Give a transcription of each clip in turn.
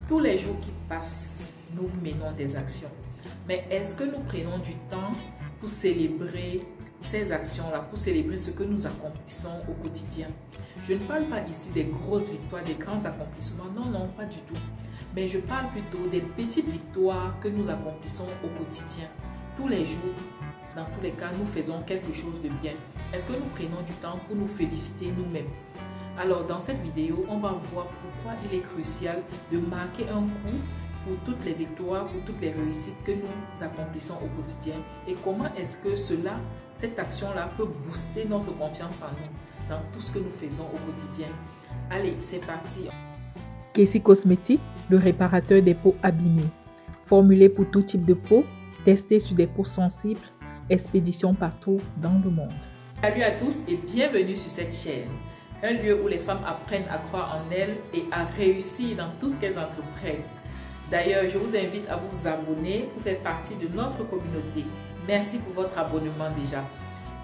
Tous les jours qui passent, nous menons des actions. Mais est-ce que nous prenons du temps pour célébrer ces actions-là, pour célébrer ce que nous accomplissons au quotidien? Je ne parle pas ici des grosses victoires, des grands accomplissements. Non, non, pas du tout. Mais je parle plutôt des petites victoires que nous accomplissons au quotidien. Tous les jours, dans tous les cas, nous faisons quelque chose de bien. Est-ce que nous prenons du temps pour nous féliciter nous-mêmes? Alors, dans cette vidéo, on va voir pourquoi il est crucial de marquer un coup pour toutes les victoires, pour toutes les réussites que nous accomplissons au quotidien et comment est-ce que cette action-là peut booster notre confiance en nous dans tout ce que nous faisons au quotidien. Allez, c'est parti. Kessie Cosmétiques, le réparateur des peaux abîmées. Formulé pour tout type de peau, testé sur des peaux sensibles, expédition partout dans le monde. Salut à tous et bienvenue sur cette chaîne. Un lieu où les femmes apprennent à croire en elles et à réussir dans tout ce qu'elles entreprennent. D'ailleurs, je vous invite à vous abonner pour faire partie de notre communauté. Merci pour votre abonnement déjà.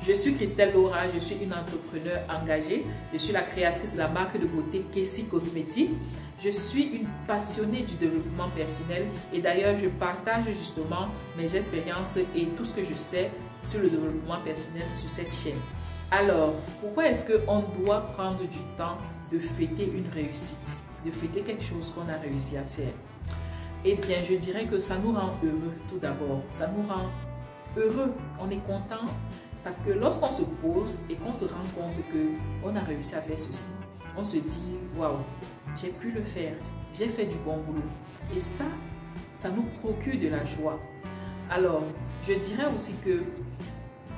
Je suis Christelle Laura, je suis une entrepreneure engagée. Je suis la créatrice de la marque de beauté Kessie Cosmétiques. Je suis une passionnée du développement personnel et d'ailleurs, je partage justement mes expériences et tout ce que je sais sur le développement personnel sur cette chaîne. Alors, pourquoi est-ce qu'on doit prendre du temps de fêter une réussite, de fêter quelque chose qu'on a réussi à faire? Eh bien, je dirais que ça nous rend heureux tout d'abord. Ça nous rend heureux, on est content parce que lorsqu'on se pose et qu'on se rend compte qu'on a réussi à faire ceci, on se dit « Waouh, j'ai pu le faire, j'ai fait du bon boulot ». Et ça nous procure de la joie. Alors, je dirais aussi que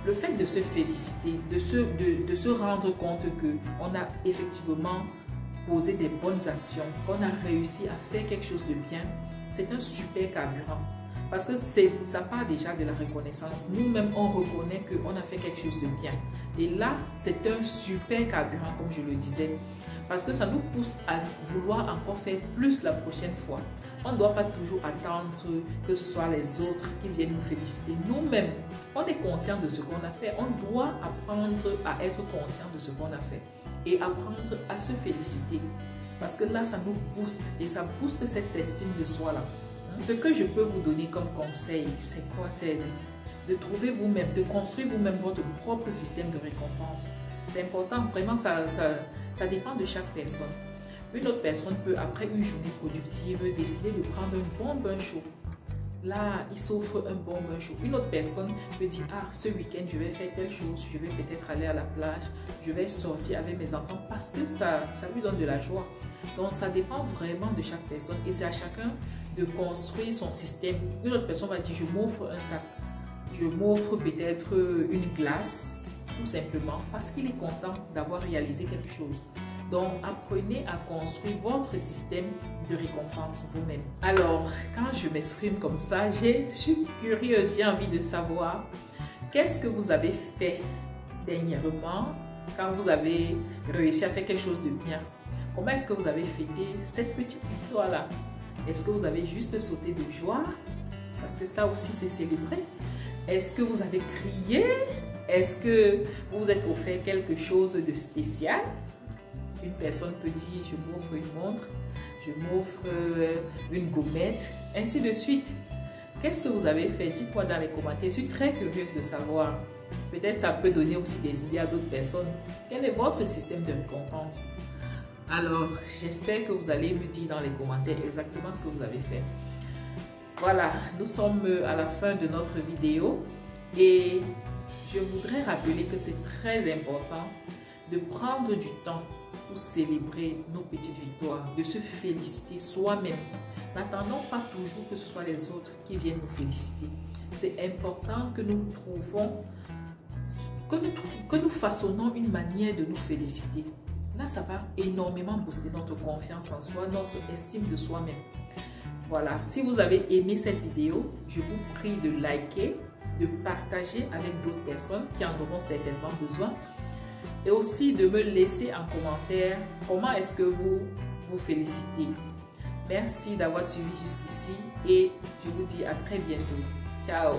le fait de se féliciter, de se rendre compte qu'on a effectivement posé des bonnes actions, qu'on a réussi à faire quelque chose de bien, c'est un super carburant. Parce que ça part déjà de la reconnaissance. Nous-mêmes, on reconnaît qu'on a fait quelque chose de bien. Et là, c'est un super carburant, comme je le disais. Parce que ça nous pousse à vouloir encore faire plus la prochaine fois. On ne doit pas toujours attendre que ce soit les autres qui viennent nous féliciter. Nous-mêmes, on est conscient de ce qu'on a fait. On doit apprendre à être conscient de ce qu'on a fait. Et apprendre à se féliciter. Parce que là, ça nous booste. Et ça booste cette estime de soi-là. Ce que je peux vous donner comme conseil, c'est quoi? C'est de trouver vous-même, de construire vous-même votre propre système de récompense. C'est important, vraiment, ça dépend de chaque personne. Une autre personne peut, après une journée productive, décider de prendre un bon bain chaud. Là, il s'offre un bon bain chaud. Une autre personne peut dire, ah, ce week-end, je vais faire telle chose, je vais peut-être aller à la plage, je vais sortir avec mes enfants parce que ça lui donne de la joie. Donc, ça dépend vraiment de chaque personne et c'est à chacun de construire son système. Une autre personne va dire, je m'offre un sac, je m'offre peut-être une glace, tout simplement parce qu'il est content d'avoir réalisé quelque chose. Donc, apprenez à construire votre système de récompense vous-même. Alors, quand je m'exprime comme ça, je suis curieuse, j'ai envie de savoir qu'est-ce que vous avez fait dernièrement quand vous avez réussi à faire quelque chose de bien. Comment est-ce que vous avez fêté cette petite victoire-là? Est-ce que vous avez juste sauté de joie? Parce que ça aussi, c'est célébré. Est-ce que vous avez crié? Est-ce que vous vous êtes offert quelque chose de spécial? Une personne peut dire, je m'offre une montre, je m'offre une gommette, ainsi de suite. Qu'est-ce que vous avez fait? Dites-moi dans les commentaires. Je suis très curieuse de savoir. Peut-être ça peut donner aussi des idées à d'autres personnes. Quel est votre système de récompense? Alors, j'espère que vous allez me dire dans les commentaires exactement ce que vous avez fait. Voilà, nous sommes à la fin de notre vidéo et je voudrais rappeler que c'est très important de prendre du temps pour célébrer nos petites victoires, de se féliciter soi-même. N'attendons pas toujours que ce soit les autres qui viennent nous féliciter. C'est important que nous trouvons, que nous façonnons une manière de nous féliciter. Là, ça va énormément booster notre confiance en soi, notre estime de soi-même. Voilà, si vous avez aimé cette vidéo, je vous prie de liker, de partager avec d'autres personnes qui en auront certainement besoin. Et aussi de me laisser en commentaire comment est-ce que vous vous félicitez. Merci d'avoir suivi jusqu'ici et je vous dis à très bientôt. Ciao!